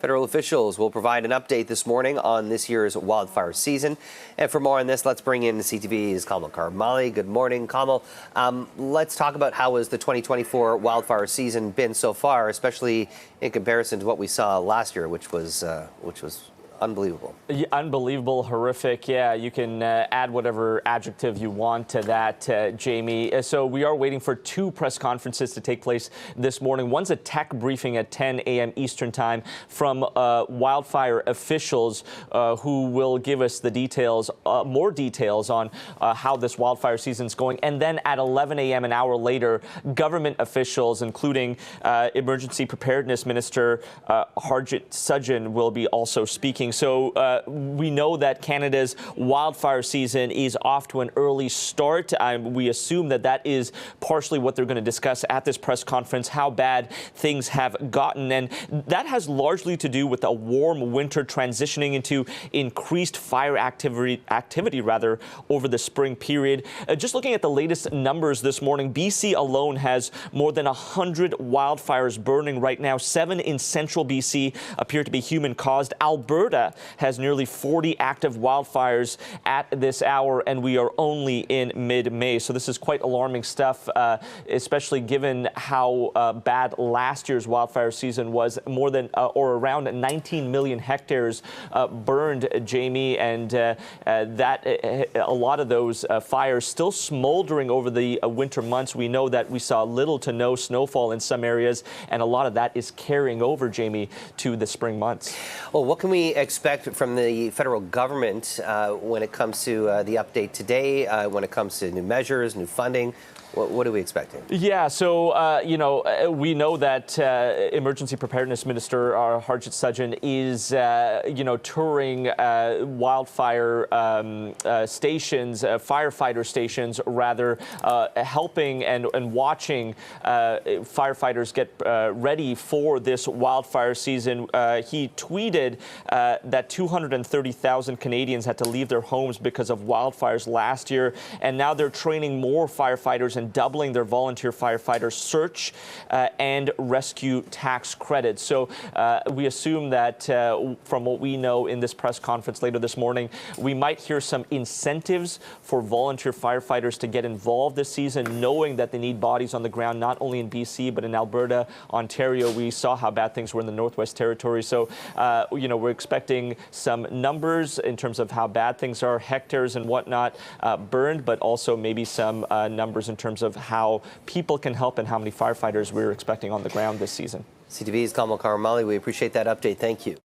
Federal officials will provide an update this morning on this year's wildfire season. And for more on this, let's bring in CTV's Karamali. Good morning, Kamil. Let's talk about how has the 2024 wildfire season been so far, especially in comparison to what we saw last year, which was unbelievable. Yeah, unbelievable, horrific. Yeah, you can add whatever adjective you want to that, Jamie. So we are waiting for two press conferences to take place this morning. One's a tech briefing at 10 a.m. Eastern time from wildfire officials who will give us the details, more details on how this wildfire season is going. And then at 11 a.m. an hour later, government officials, including Emergency Preparedness Minister Harjit Sajjan, will be also speaking. So we know that Canada's wildfire season is off to an early start. We assume that that is partially what they're going to discuss at this press conference, how bad things have gotten. And that has largely to do with a warm winter transitioning into increased fire activity over the spring period. Just looking at the latest numbers this morning, BC alone has more than 100 wildfires burning right now. 7 in central BC appear to be human-caused. Alberta has nearly 40 active wildfires at this hour, and we are only in mid-May. So this is quite alarming stuff, especially given how bad last year's wildfire season was. More than or around 19 million hectares burned, Jamie, and a lot of those fires still smoldering over the winter months. We know that we saw little to no snowfall in some areas, and a lot of that is carrying over, Jamie, to the spring months. Well, what can we expect from the federal government when it comes to the update today, when it comes to new measures, new funding? What are we expecting? Yeah, so, we know that Emergency Preparedness Minister Harjit Sajjan is, touring wildfire stations, firefighter stations, rather, helping and watching firefighters get ready for this wildfire season. He tweeted that 230,000 Canadians had to leave their homes because of wildfires last year, and now they're training more firefighters and doubling their volunteer firefighter search and rescue tax credits. So we assume that from what we know in this press conference later this morning, we might hear some incentives for volunteer firefighters to get involved this season, knowing that they need bodies on the ground, not only in BC, but in Alberta, Ontario. We saw how bad things were in the Northwest Territory. So, we're expecting some numbers in terms of how bad things are, hectares and whatnot burned, but also maybe some numbers in terms of how people can help and how many firefighters we're expecting on the ground this season. CTV's Karamali, we appreciate that update. Thank you.